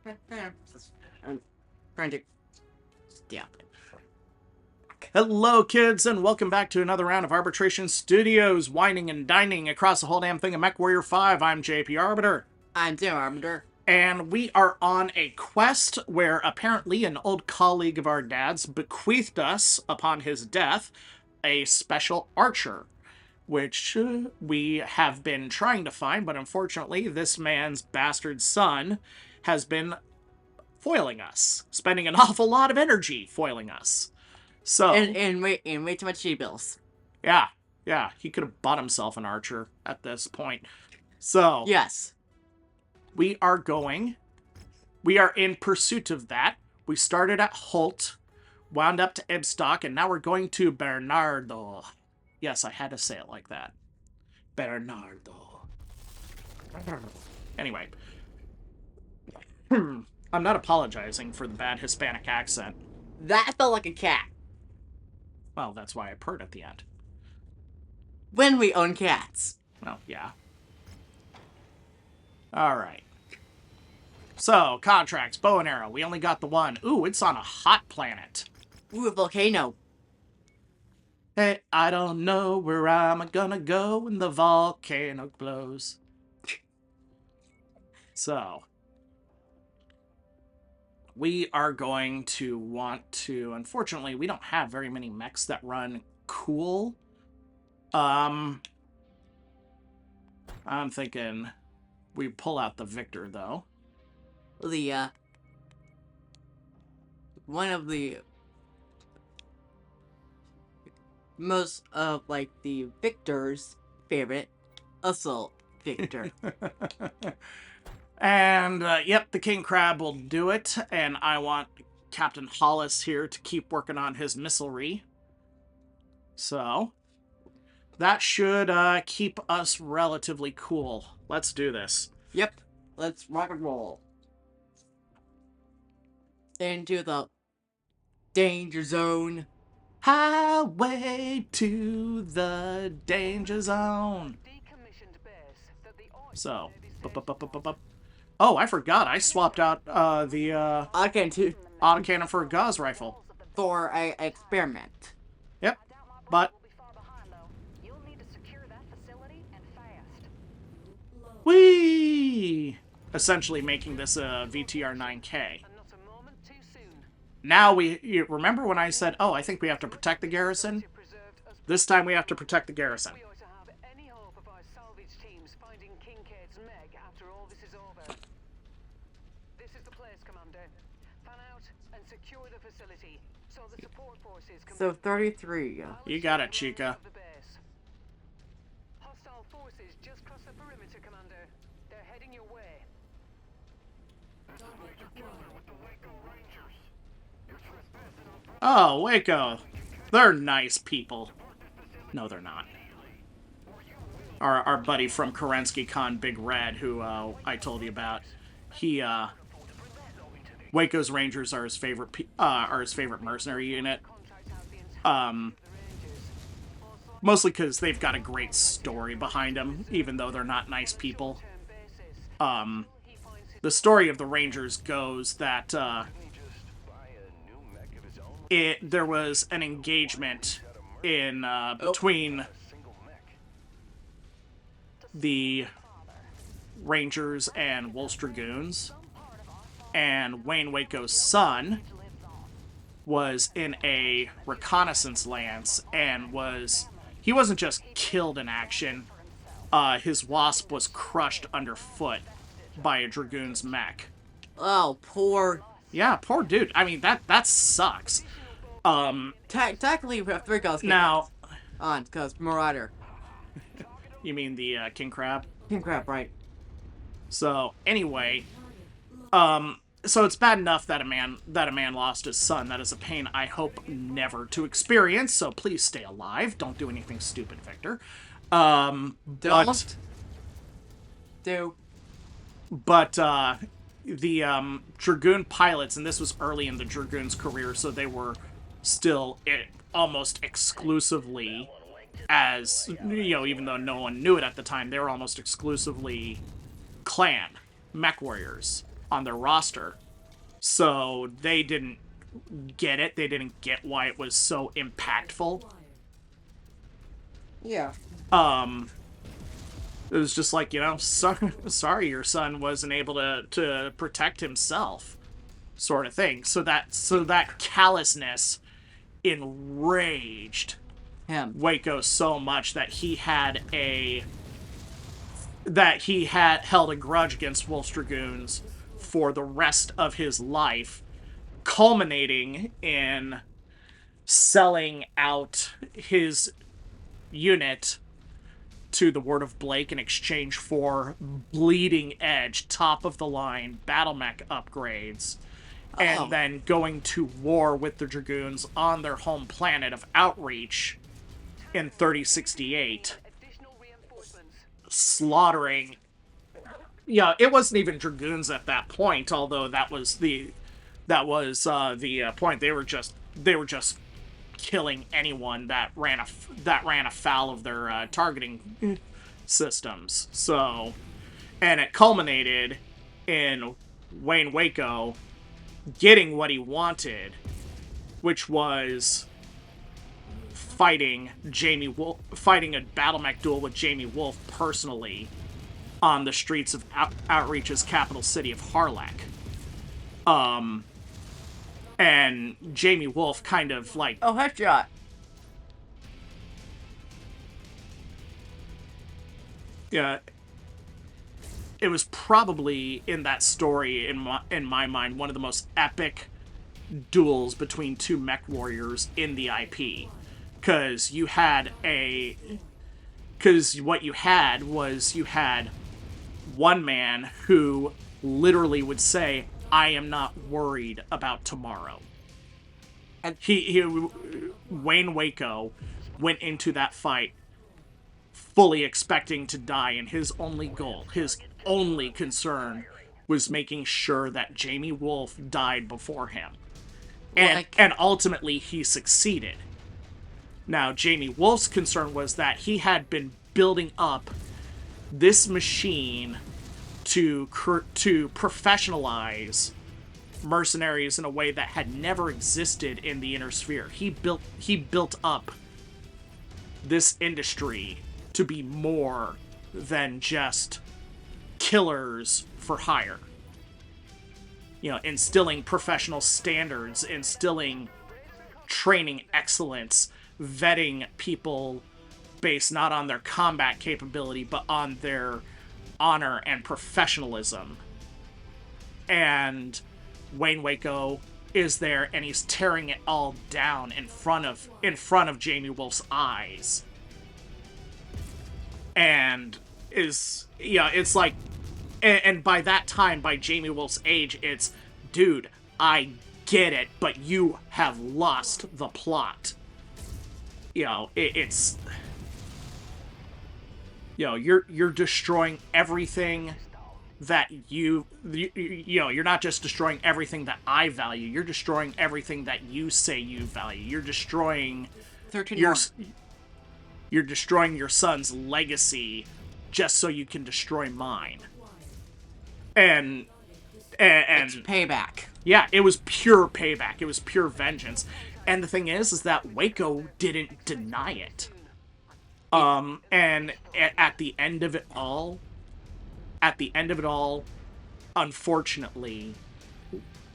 I'm trying to stop it. Hello, kids, and welcome back to another round of Arbitration Studios, whining and dining across the whole damn thing of MechWarrior 5. I'm JP Arbiter. I'm Tim Arbiter. And we are on a quest where apparently an old colleague of our dad's bequeathed us, upon his death, a special archer, which we have been trying to find, but unfortunately this man's bastard son has been foiling us, spending an awful lot of energy foiling us. So And way too much G-bills. yeah, he could have bought himself an archer at this point. So Yes. we are in pursuit of that. We started at Holt, wound up to Ibstock, and now we're going to Bernardo. Yes, I had to say it like that. Bernardo. Anyway. I'm not apologizing for the bad Hispanic accent. That felt like a cat. Well, that's why I purred at the end. When we own cats. Well, yeah. Alright. So, contracts, bow and arrow. We only got the one. Ooh, it's on a hot planet. Ooh, a volcano. Hey, I don't know where I'm gonna go when the volcano blows. So, we are going to want to... Unfortunately, we don't have very many mechs that run cool. I'm thinking we pull out the Victor, though. One of the most of, the Victor's favorite assault Victor. And, yep, the King Crab will do it, and I want Captain Hollis here to keep working on his missilery. So, that should keep us relatively cool. Let's do this. Yep, let's rock and roll. Into the danger zone. Highway to the danger zone. So, oh, I forgot. I swapped out the autocannon for a Gauss rifle. For a experiment. Yep, but whee! Essentially making this a VTR 9K. Now you remember when I said, oh, I think we have to protect the garrison? This time we have to protect the garrison. So 33. You got it, Chica. Hostile forces just crossed the perimeter, Commander. They're heading your way. Oh, Waco. They're nice people. No, they're not. Our buddy from Kerensky Con, Big Red, who I told you about, he Waco's Rangers are his favorite mercenary unit. Mostly because they've got a great story behind them, even though they're not nice people. The story of the Rangers goes that there was an engagement in between the Rangers and Wolf's Dragoons, and Wayne Waco's son was in a reconnaissance lance and he wasn't just killed in action. His Wasp was crushed underfoot by a Dragoon's mech. Oh, poor. Yeah, poor dude. I mean, that sucks. Technically, we have 3 ghosts. Now, on, because Marauder. you mean the King Crab? King Crab, right. So, anyway, so it's bad enough that a man lost his son. That is a pain I hope never to experience, so please stay alive. Don't do anything stupid, Victor. Don't do. But the Dragoon pilots, and this was early in the Dragoon's career, so they were still almost exclusively, as, even though no one knew it at the time, they were almost exclusively clan MechWarriors. on their roster. So they didn't get it. They didn't get why it was so impactful. Yeah. It was just like, sorry your son wasn't able to protect himself, sort of thing. So that callousness enraged Him. Waco so much that he had held a grudge against Wolf's Dragoons for the rest of his life, culminating in selling out his unit to the Word of Blake in exchange for bleeding edge, top of the line battle mech upgrades, and then going to war with the Dragoons on their home planet of Outreach in 3068, Additional reinforcements. slaughtering. Yeah, it wasn't even Dragoons at that point, although that was the point. They were just killing anyone that ran afoul of their targeting systems. So, and it culminated in Wayne Waco getting what he wanted, which was fighting a battle mech duel with Jamie Wolf personally on the streets of Outreach's capital city of Harlech. And Jamie Wolf kind of like... Oh, headshot. Yeah, it was probably in that story, in my mind, one of the most epic duels between two mech warriors in the IP. Because what you had was one man who literally would say, I am not worried about tomorrow. And Wayne Waco went into that fight fully expecting to die, and his only goal, his only concern, was making sure that Jamie Wolf died before him. And ultimately he succeeded. Now, Jamie Wolf's concern was that he had been building up this machine to professionalize mercenaries in a way that had never existed in the Inner Sphere. He built up this industry to be more than just killers for hire. Instilling professional standards, instilling training excellence, vetting people based not on their combat capability, but on their honor and professionalism. And Wayne Waco is there, and he's tearing it all down in front of Jamie Wolf's eyes. And it's like, and by that time, by Jamie Wolf's age, it's, dude, I get it, but you have lost the plot. It's you're destroying everything that you're not just destroying everything that I value, you're destroying everything that you say you value. You're destroying 13 you're destroying your son's legacy just so you can destroy mine. And it's payback. Yeah, it was pure payback. It was pure vengeance. And the thing is that Waco didn't deny it. And at the end of it all, unfortunately,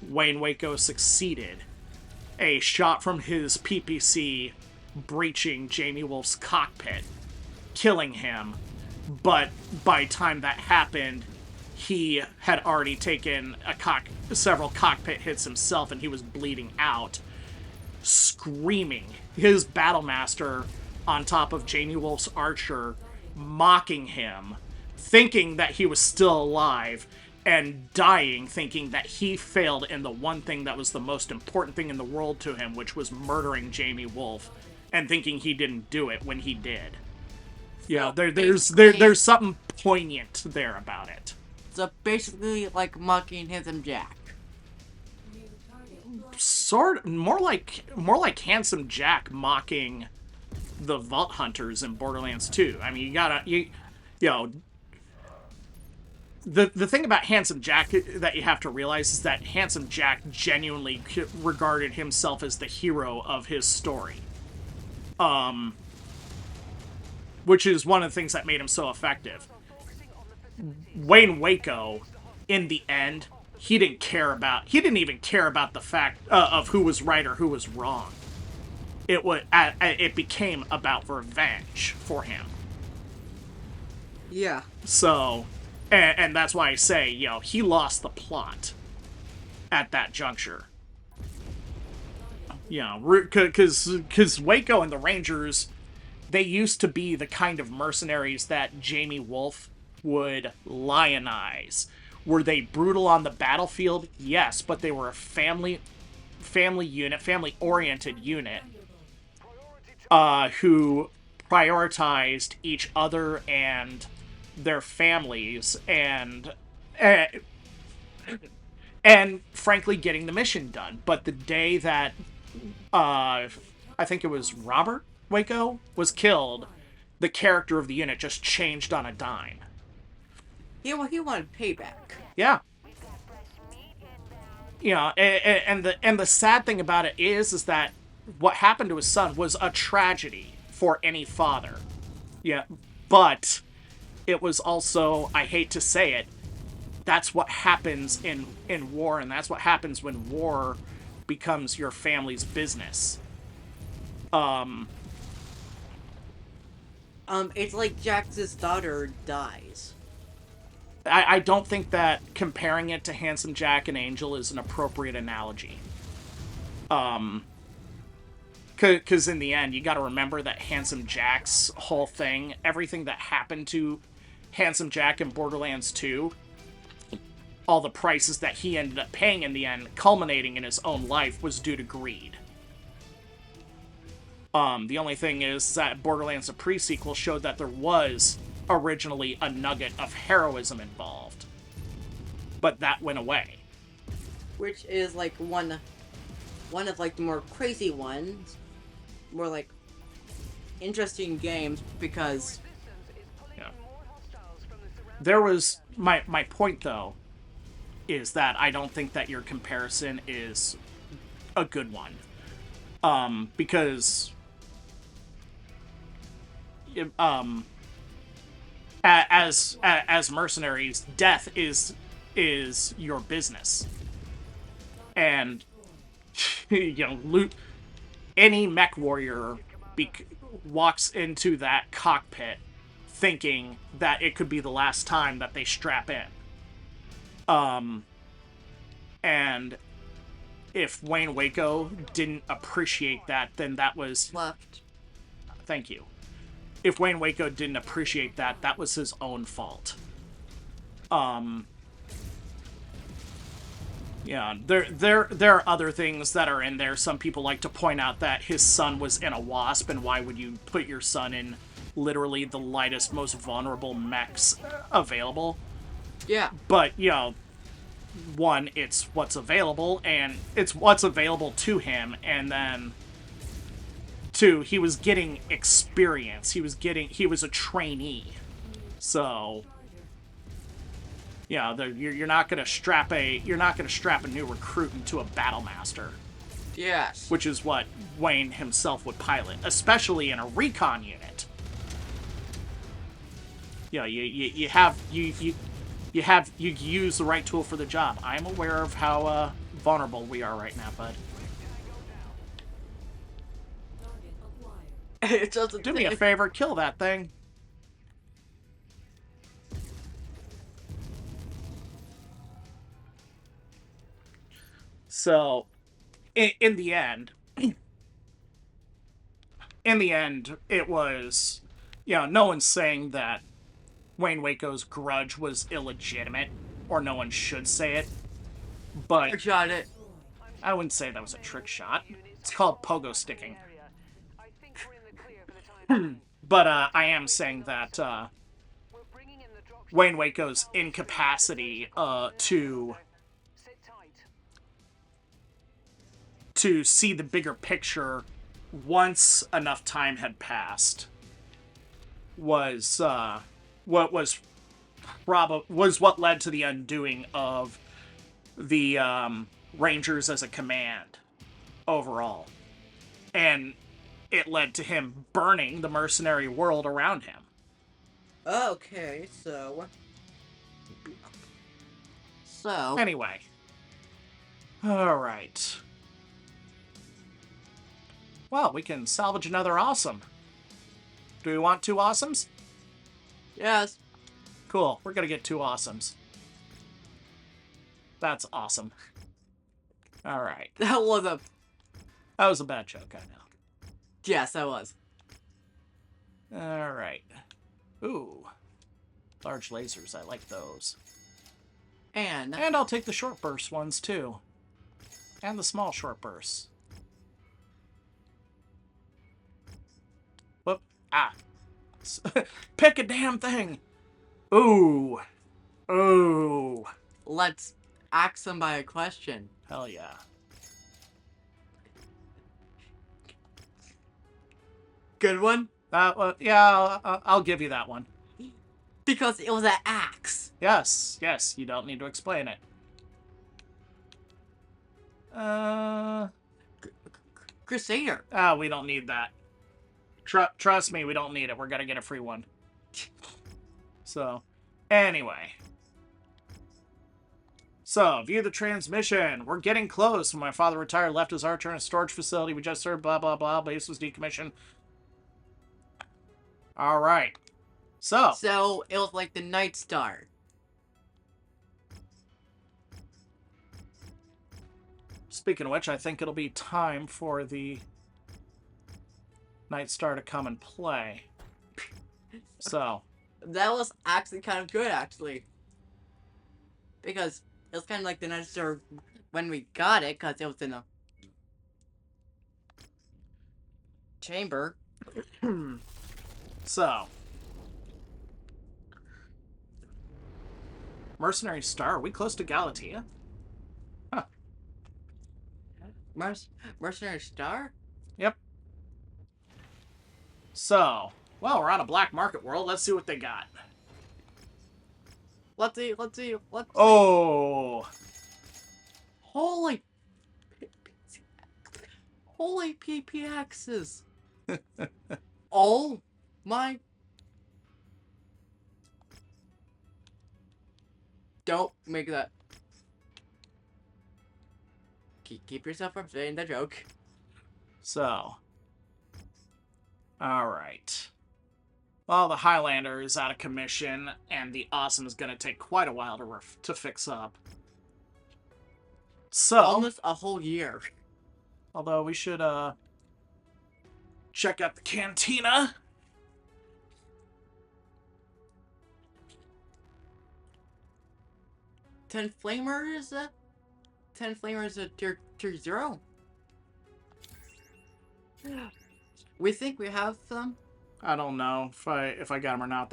Wayne Waco succeeded. A shot from his PPC breaching Jamie Wolf's cockpit, killing him. But by the time that happened, he had already taken several cockpit hits himself, and he was bleeding out, screaming. His Battlemaster on top of Jamie Wolf's Archer, mocking him, thinking that he was still alive, and dying thinking that he failed in the one thing that was the most important thing in the world to him, which was murdering Jamie Wolf, and thinking he didn't do it when he did. Yeah, there's something poignant there about it. So basically, like mocking Handsome Jack. More like Handsome Jack mocking the Vault Hunters in Borderlands 2. I mean, the thing about Handsome Jack that you have to realize is that Handsome Jack genuinely regarded himself as the hero of his story. Which is one of the things that made him so effective. Wayne Waco, in the end, he didn't even care about the fact of who was right or who was wrong. It became about revenge for him. Yeah. So, and that's why I say, he lost the plot at that juncture. Because Waco and the Rangers, they used to be the kind of mercenaries that Jamie Wolfe would lionize. Were they brutal on the battlefield? Yes, but they were a family unit, family-oriented unit, who prioritized each other and their families and frankly getting the mission done. But the day that I think it was Robert Waco was killed, the character of the unit just changed on a dime. He wanted payback. Yeah. And the sad thing about it is that what happened to his son was a tragedy for any father. Yeah, but it was also, I hate to say it, that's what happens in war, and that's what happens when war becomes your family's business. It's like Jax's daughter dies. I don't think that comparing it to Handsome Jack and Angel is an appropriate analogy. Because in the end, you gotta remember that Handsome Jack's whole thing, everything that happened to Handsome Jack in Borderlands 2, all the prices that he ended up paying in the end, culminating in his own life, was due to greed. The only thing is that Borderlands, the pre-sequel, showed that there was originally a nugget of heroism involved. But that went away. Which is like one of like the more crazy ones. More like interesting games because there was my point though is that I don't think that your comparison is a good one. Because as mercenaries, death is your business. And any MechWarrior walks into that cockpit thinking that it could be the last time that they strap in. And if Wayne Waco didn't appreciate that, then that was... Left. Thank you. If Wayne Waco didn't appreciate that, that was his own fault. Yeah, there are other things that are in there. Some people like to point out that his son was in a wasp, and why would you put your son in literally the lightest, most vulnerable mechs available? Yeah. But, one, it's what's available, and it's what's available to him, and then two, he was getting experience. He was a trainee. So, you're not gonna strap a new recruit into a battlemaster. Yes. Which is what Wayne himself would pilot, especially in a recon unit. You use the right tool for the job. I'm aware of how vulnerable we are right now, bud. It doesn't do me a favor, kill that thing. So, in the end, it was, no one's saying that Wayne Waco's grudge was illegitimate, or no one should say it, but I shot it. I wouldn't say that was a trick shot. It's called pogo sticking. But I am saying that Wayne Waco's incapacity to see the bigger picture once enough time had passed was what was was what led to the undoing of the Rangers as a command overall. And it led to him burning the mercenary world around him. Okay, so... Anyway. Alright. Well, we can salvage another awesome. Do we want 2 awesomes? Yes. Cool. We're gonna get 2 awesomes. That's awesome. Alright. That was a... That was a bad joke, I know. Yes, that was. Alright. Ooh. Large lasers. I like those. And And I'll take the short burst ones, too. And the small short bursts. Whoop. Ah. Pick a damn thing! Ooh. Ooh. let's ask somebody a question. Hell yeah. Good one? Yeah, I'll give you that one. Because it was an axe. Yes, you don't need to explain it. Crusader. We don't need that. Trust me, we don't need it. We're gonna get a free one. So, anyway. So, view the transmission. We're getting close. When my father retired, left his archer in a storage facility. We just heard blah, blah, blah. Base was decommissioned. Alright. So, it was like the Night Star. Speaking of which, I think it'll be time for the Night Star to come and play. So. That was actually kind of good, actually. Because it was kind of like the Night Star when we got it, because it was in a chamber. So. Mercenary Star, are we close to Galatea? Huh. Mercenary Star? Yep. So, well, we're on a black market world. Let's see what they got. Let's see. Oh! Holy PPXs. Oh my. Don't make that. Keep yourself from saying the joke. So. Alright. Well, the Highlander is out of commission, and the Awesome is going to take quite a while to fix up. So. Almost a whole year. Although we should, check out the cantina. Ten Flamers at tier 0? We think we have them? I don't know if I got them or not.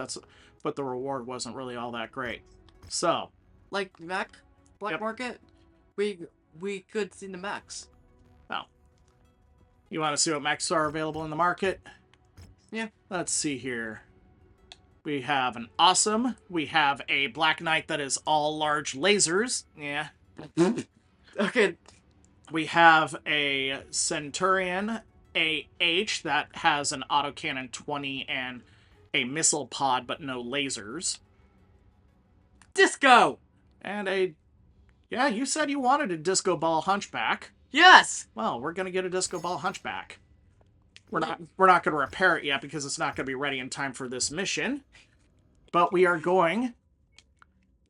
But the reward wasn't really all that great. So. Like Black Yep. Market? We could see the mechs. Oh. You want to see what mechs are available in the market? Yeah. Let's see here. We have an Awesome. We have a Black Knight that is all large lasers. Yeah. Okay. We have a Centurion AH that has an autocannon 20 and a missile pod but no lasers. Disco! And yeah, you said you wanted a Disco Ball Hunchback. Yes! Well, we're going to get a Disco Ball Hunchback. We're not going to repair it yet because it's not going to be ready in time for this mission. But we are going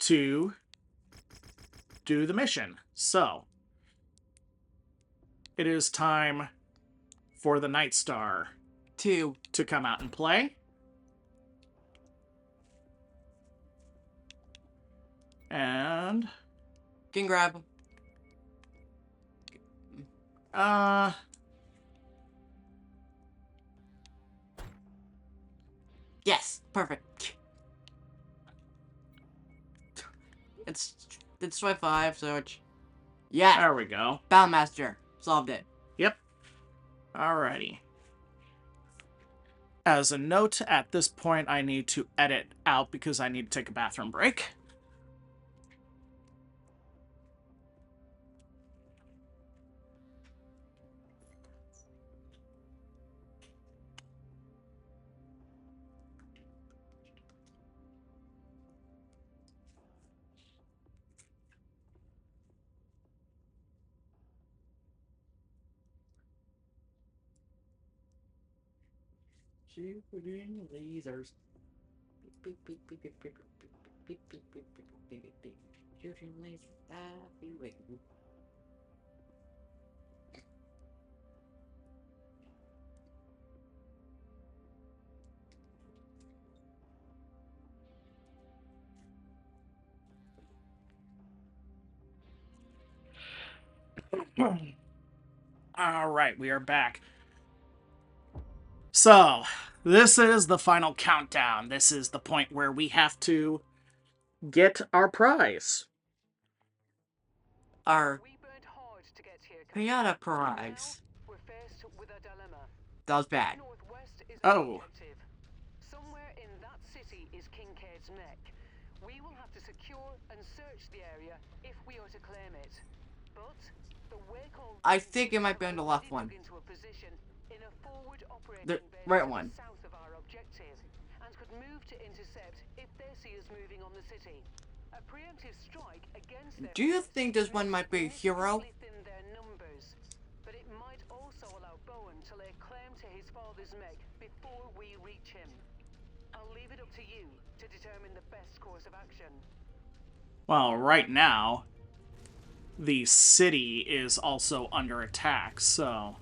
to do the mission. So, it is time for the Night Star to come out and play. And Can grab. Yes, perfect. It's 25, so it's... Yeah! there we go. Boundmaster. Solved it. Yep. Alrighty. As a note, at this point, I need to edit out because I need to take a bathroom break. Shooting lasers. Shooting lasers everywhere. All right, we are back. So, this is the final countdown. This is the point where we have to get our prize. Our We burned hard to get here. piñata prize. We're faced with a dilemma. That was bad. Northwest is Oh. objective. Somewhere in that city is Kincaid's mech. We will have to secure and search the area if we are to claim it. But the Wacol I think it might be on the left one. into a position in a forward operating The base right one. south of our objective and could move to intercept if they see us moving on the city. A preemptive strike against their Do you forces think this one might be a hero? significantly thin their numbers, but it might also allow Bowen to lay claim to his father's mech before we reach him. I'll leave it up to you to determine the best course of action. Well, right now, the city is also under attack, so...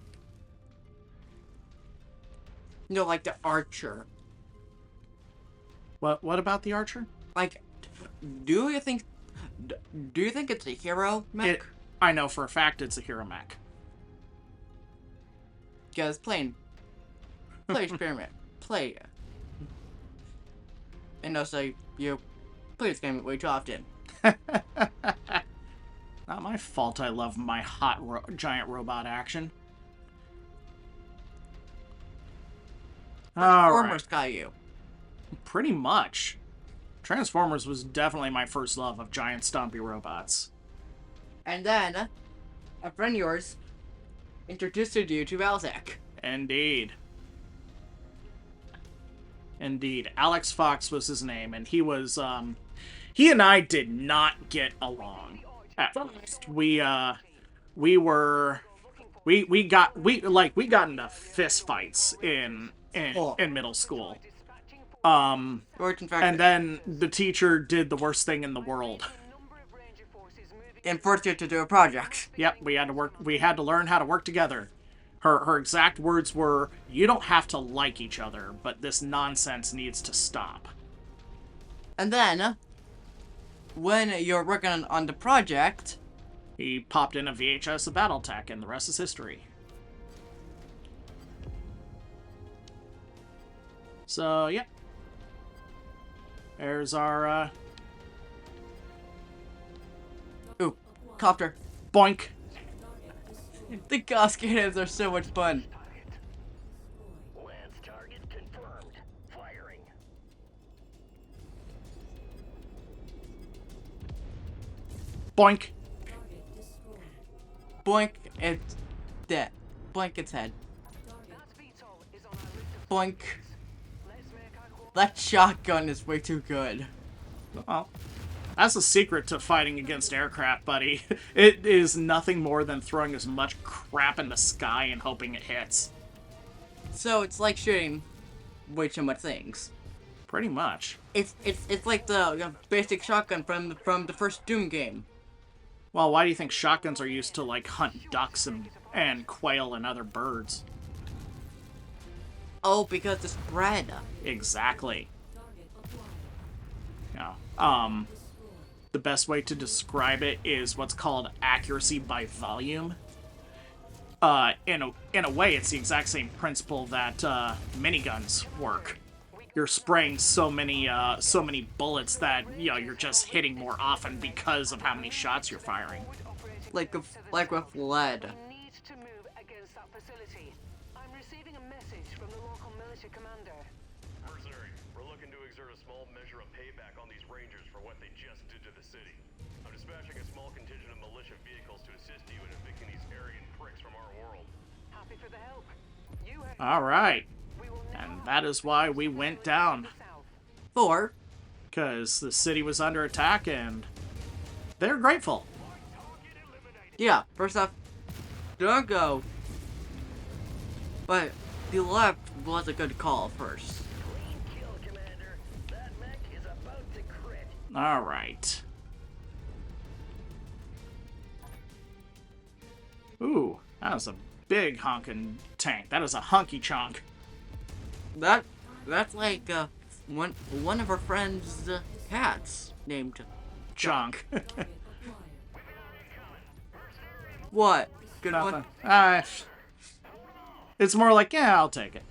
No, like the archer. What about the archer? Like, do you think it's a hero mech? I know for a fact it's a hero mech. Because play experiment. Play. And also, you play this game way too often. Not my fault I love my hot giant robot action. Transformers got you. Pretty much. Transformers was definitely my first love of giant stompy robots. And then, a friend of yours introduced you to Valzak. Indeed. Indeed. Alex Fox was his name, and he was, he and I did not get along at first. We got into fist fights in middle school. And then the teacher did the worst thing in the world. And forced you to do a project. Yep, we had to learn how to work together. Her exact words were, "You don't have to like each other, but this nonsense needs to stop." And then, when you're working on the project, he popped in a VHS of Battletech, and the rest is history. So, yeah. There's our, Ooh, copter. Boink. The gas cannons are so much fun. Lance target confirmed. Firing. Boink. Boink, it's dead. Boink, its head. Boink. That shotgun is way too good. Well, that's the secret to fighting against aircraft, buddy. It is nothing more than throwing as much crap in the sky and hoping it hits. So it's like shooting way too much things. Pretty much. It's like the basic shotgun from the first Doom game. Well, why do you think shotguns are used to, like, hunt ducks and quail and other birds? Oh, because the spread. Exactly. Yeah. The best way to describe it is what's called accuracy by volume. In a way, it's the exact same principle that miniguns work. You're spraying so many bullets that you're just hitting more often because of how many shots you're firing. Like with lead. Need to move against that facility. I'm receiving a message from the local militia commander. Mercenary, we're looking to exert a small measure of payback on these rangers for what they just did to the city. I'm dispatching a small contingent of militia vehicles to assist you in evicting these Aryan pricks from our world. Happy for the help. You heard All right. we will now And that is why we went down. south. 4. Because the city was under attack and they're grateful. Yeah, first off, don't go. But the left was a good call first. Clean kill, Commander. That mech is about to crit. All right. Ooh, that was a big honkin' tank. That is a hunky chunk. That's like one of our friends' cats named. Chunk. What? Good Nothing. one. It's more like, yeah, I'll take it.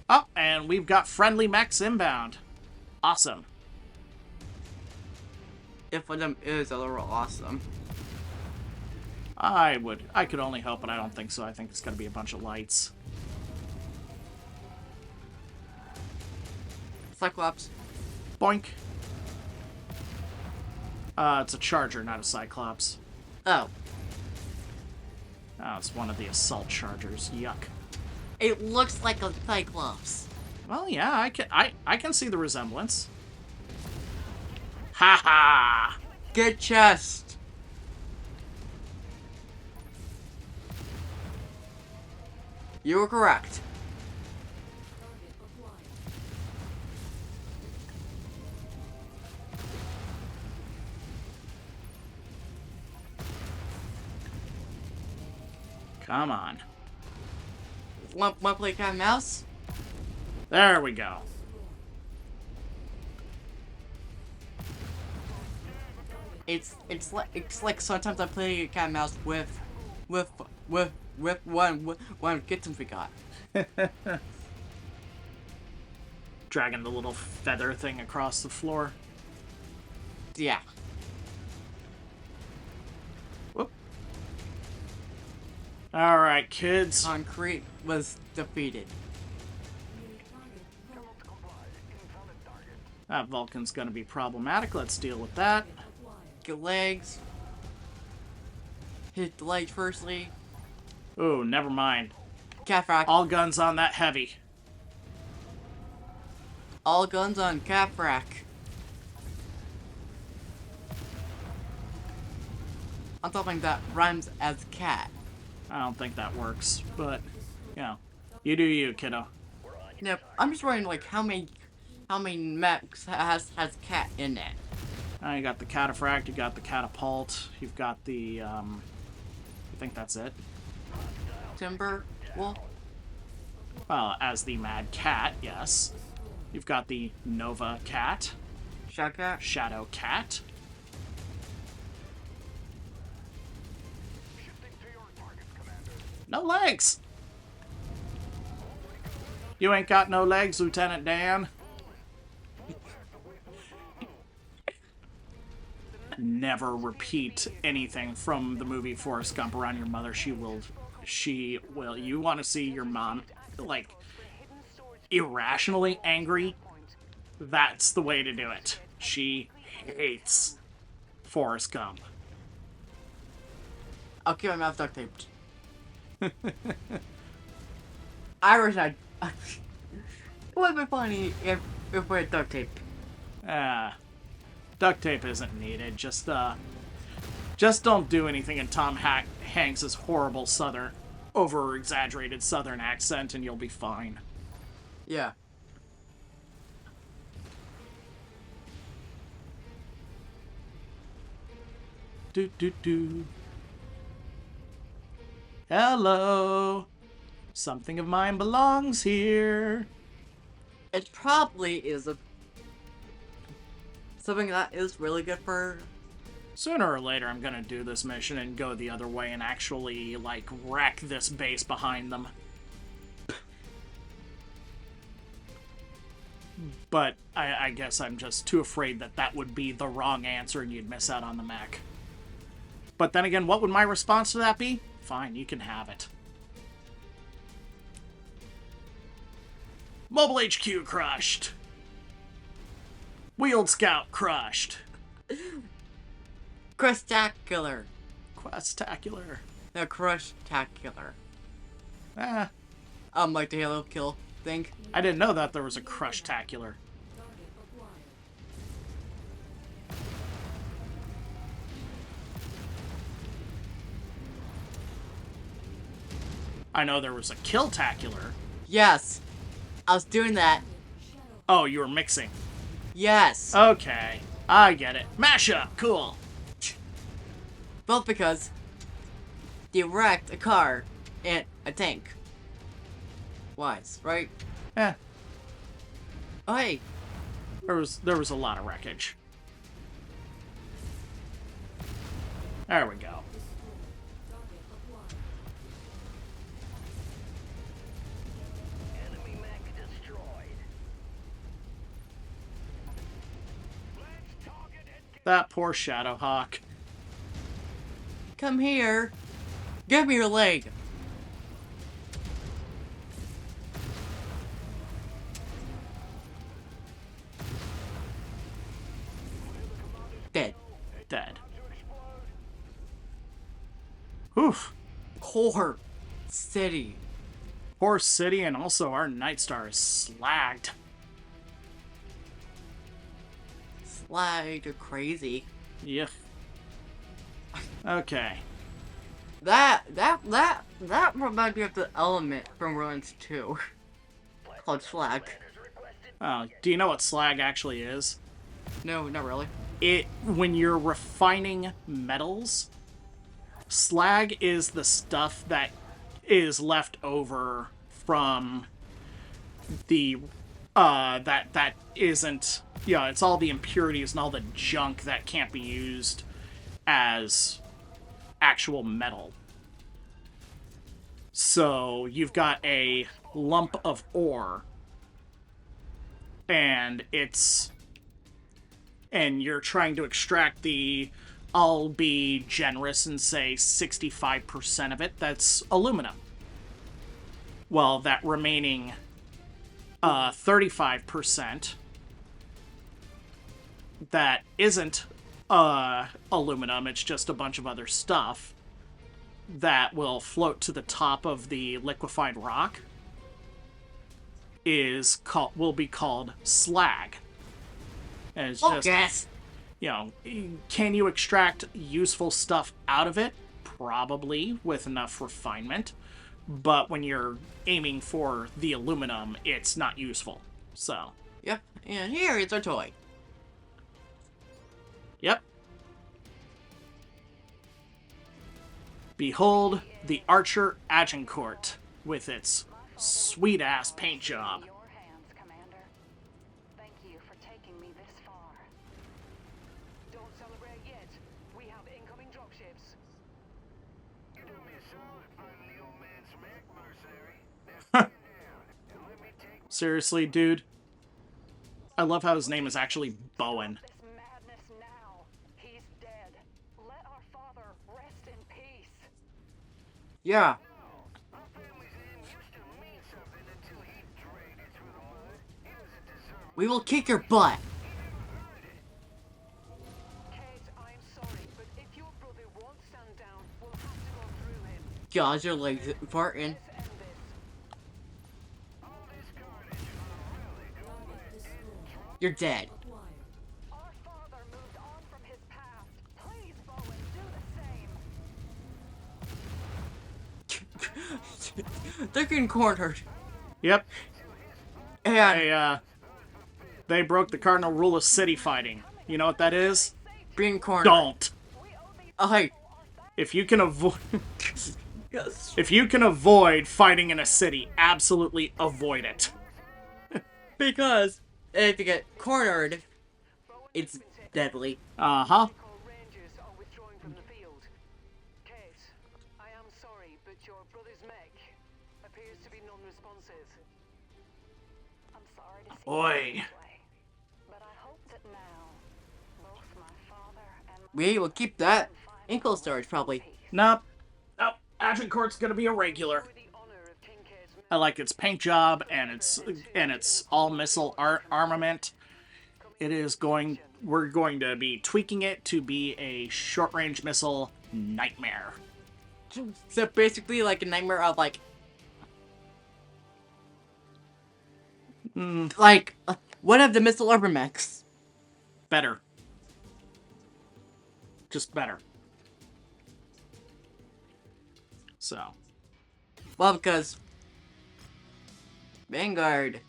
Oh, and we've got friendly mechs inbound. Awesome. If one of them is a little awesome. I could only hope, but I don't think so. I think it's gonna be a bunch of lights. Cyclops. Boink. It's a charger, not a Cyclops. Oh, Oh, it's one of the assault chargers. Yuck. it looks like a Cyclops. Well, yeah, I can see the resemblance. Ha ha! Good chest. You were correct. Come on. Want to play cat and mouse? There we go. It's like sometimes I play cat and mouse with one kittens we got. Dragging the little feather thing across the floor. Yeah. Whoop. Alright, kids. Concrete was defeated. That Vulcan's gonna be problematic. Let's deal with that. Get legs. Hit the legs firstly. Ooh, never mind. Cat frack. All guns on that heavy. All guns on cat frack. I'm talking that rhymes as cat. I don't think that works, but, you know. You do you, kiddo. Yep. I'm just wondering like how many mechs has cat in it. You got the cataphract, you got the catapult, you've got the, I think that's it. Timber wolf. Well, as the Mad Cat, yes. You've got the Nova Cat, Shaka. Shadow Cat. No legs! You ain't got no legs, Lieutenant Dan. Never repeat anything from the movie Forrest Gump around your mother. She will, you want to see your mom, like, irrationally angry? That's the way to do it. She hates Forrest Gump. I'll keep my mouth duct taped. I wish I'd. It would be funny if we had duct tape. Duct tape isn't needed. Just don't do anything in Tom Hanks's horrible southern, over-exaggerated southern accent, and you'll be fine. Yeah. Do do do. Hello. Something of mine belongs here. It probably is something that is really good for. Sooner or later, I'm gonna do this mission and go the other way and actually, like, wreck this base behind them. But I guess I'm just too afraid that that would be the wrong answer and you'd miss out on the mech. But then again, what would my response to that be? Fine, you can have it. Mobile HQ crushed. Wheeled Scout crushed. Crustacular. Questacular. The Crushtacular. Ah, Like the Halo kill thing. I didn't know that there was a Crushtacular. I know there was a Killtacular. Yes. I was doing that. Oh, you were mixing. Yes. Okay, I get it. Mashup, cool. Both because they wrecked a car and a tank. Wise, right? Eh, Oh, hey. there was a lot of wreckage. There we go. Enemy mech destroyed. That poor Shadowhawk. Come here. Give me your leg. Dead. Dead. Oof. Core City. Poor City, and also our Nightstar is slagged. Slag crazy. Yep. Okay. That reminds me of the element from Ruins 2. Called slag. Do you know what slag actually is? No, not really. When you're refining metals, slag is the stuff that is left over from the that isn't, yeah, it's all the impurities and all the junk that can't be used as actual metal. So you've got a lump of ore, and you're trying to extract the, I'll be generous and say 65% of it that's aluminum. Well, that remaining 35% that isn't aluminum, it's just a bunch of other stuff that will float to the top of the liquefied rock, will be called slag. And it's just, Yes. you know, can you extract useful stuff out of it? Probably, with enough refinement. But when you're aiming for the aluminum, it's not useful. So, Yep. And here is our toy. yep. Behold the Archer Agincourt with its sweet-ass paint job. Your hands, Commander. Thank you for taking me this far. Don't celebrate yet. We have incoming dropships. You do me a solid finding the old man's mech, mercenary. Now stand down and let me take Seriously, dude? I love how his name is actually Bowen. This madness now. He's dead. Let our father rest in peace. Yeah. our family's name used to mean something until he dragged it through the mud. He doesn't deserve We will kick your butt. Kate, I'm sorry, but if your brother won't stand down, we'll have to go through him. God, your legs farting. Let's end this. all this carnage will really go away. You're dead. Our father moved on from his past. Please, Bowen, do the same. They're getting cornered. Yep. And They broke the cardinal rule of city fighting. You know what that is? being cornered. Don't. Oh, hey. If you can avoid Yes. if you can avoid fighting in a city, absolutely avoid it. Because if you get cornered, it's deadly. Uh-huh. Call Rangers are withdrawing from the field. Kate, I am sorry, but your brother's mech appears to be non-responsive. I'm sorry to see Oi. it this way, but I hope that now both my father and my We will keep that ankle storage, probably. Nope. Nope. Agincourt's gonna be a regular. for the honor of Kincaid's I like its paint job and its all missile armament. It is going. We're going to be tweaking it to be a short range missile nightmare. So basically, like a nightmare of like one of the missile armaments. Better. Just better. So. Well, because Vanguard,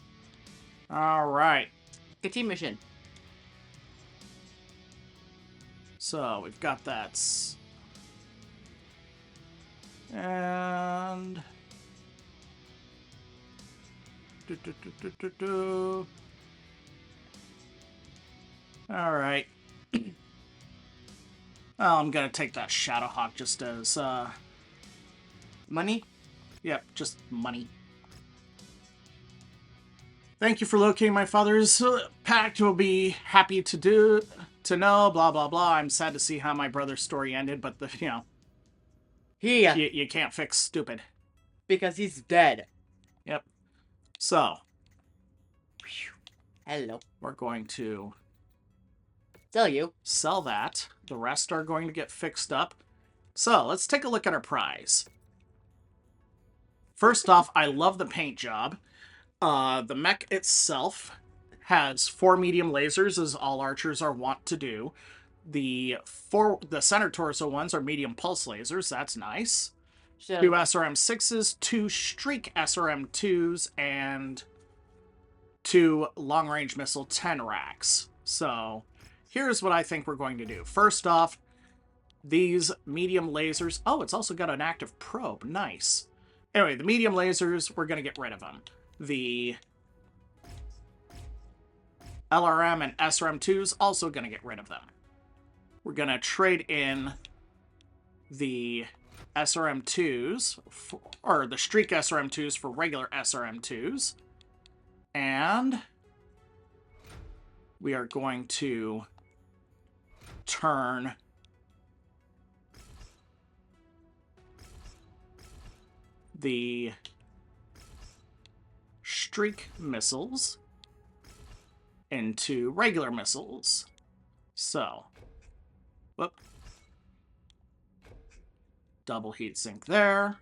All right. team mission. So we've got that. And. All right. Oh, I'm gonna take that Shadowhawk just as, Money? Yep, just money. Thank you for locating my father's pact. Will be happy to know, blah, blah, blah. I'm sad to see how my brother's story ended, but, Yeah. you can't fix stupid. Because he's dead. Yep. So. Hello. We're going to Tell you. sell that. The rest are going to get fixed up. So, let's take a look at our prize. First off, I love the paint job. The mech itself has 4 medium lasers, as all archers are wont to do. The center torso ones are medium pulse lasers. That's nice. So, 2 SRM-6s, 2 Streak SRM-2s, and 2 long-range missile 10 racks. So, here's what I think we're going to do. First off, these medium lasers... Oh, it's also got an active probe. Nice. Anyway, the medium lasers, we're going to get rid of them. The LRM and SRM-2s, also going to get rid of them. We're going to trade in the SRM-2s, or the Streak SRM-2s for regular SRM-2s. And we are going to turn the Streak missiles into regular missiles. So, whoop. Double heat sink there.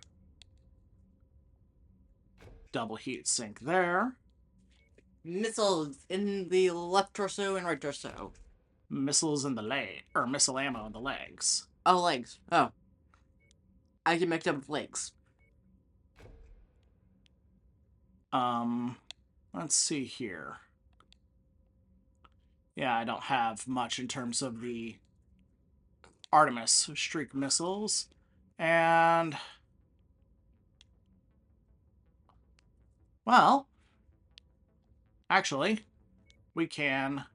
Double heat sink there. missiles in the left torso and right torso. Missiles in the leg, or missile ammo in the legs. Oh, legs. Oh. I get mixed up with legs. Let's see here. Yeah, I don't have much in terms of the Artemis Streak missiles. And... well, actually, we can...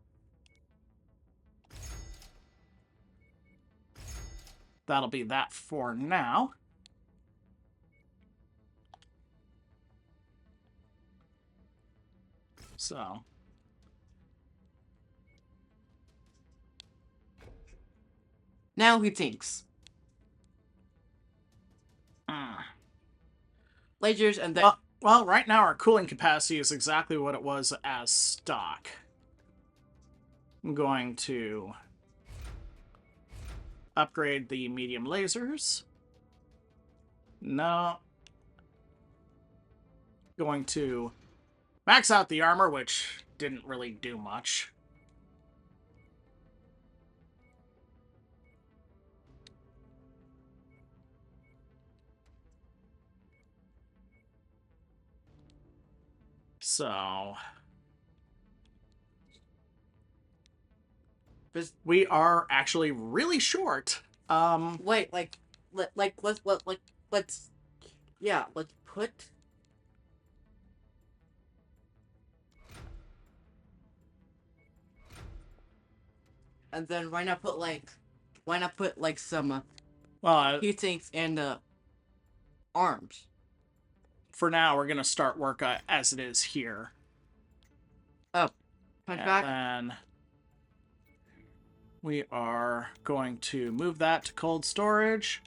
that'll be that for now. So... Now he thinks. Lasers and then... well, right now our cooling capacity is exactly what it was as stock. I'm going to upgrade the medium lasers. No. Going to max out the armor, which didn't really do much. So we are actually really short. Wait, let's put... And then why not put some well, heat sinks and arms? for now, we're gonna start work as it is here. Oh, punch back. And then we are going to move that to cold storage.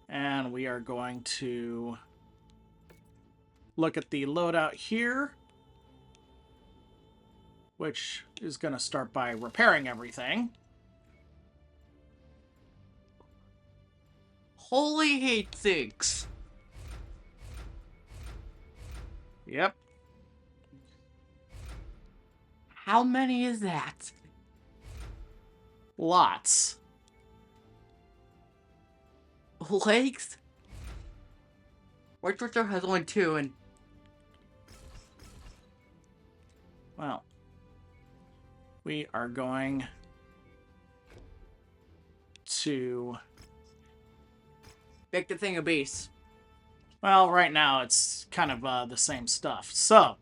And we are going to look at the loadout here, which is going to start by repairing everything. Holy hate things. Yep. How many is that? Lots. Legs? White Torture has only 2, and Well, we are going to... make the thing a beast. Well, right now it's kind of the same stuff. So,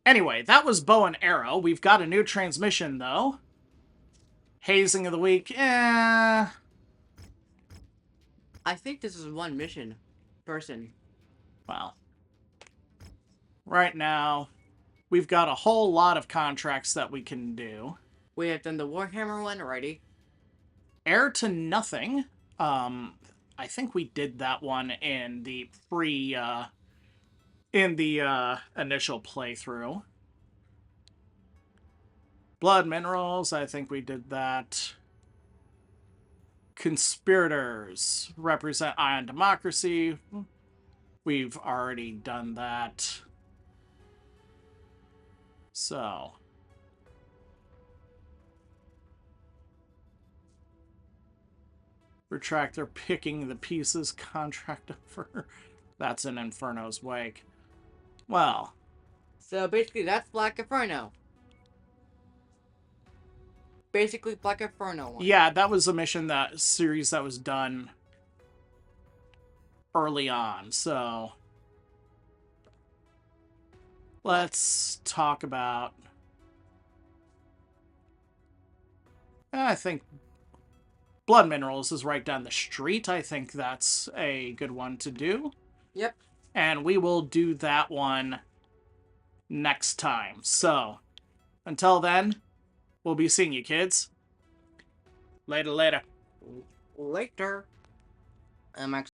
anyway, that was bow and arrow. We've got a new transmission, though. Hazing of the week, I think this is one mission. Person. Well, right now, we've got a whole lot of contracts that we can do. We have done the Warhammer one already. Heir to Nothing. I think we did that one in the initial playthrough. Blood Minerals, I think we did that. Conspirators represent Ion Democracy. We've already done that. So. Retractor picking the pieces contract over. That's in Inferno's wake. Well. So basically that's Black Inferno. Basically Black Inferno one. Yeah, that was a mission, that series that was done early on, so let's talk about... I think Blood Minerals is right down the street. I think that's a good one to do. Yep. And we will do that one next time. So, until then, we'll be seeing you, kids. Later. Later. I'm actually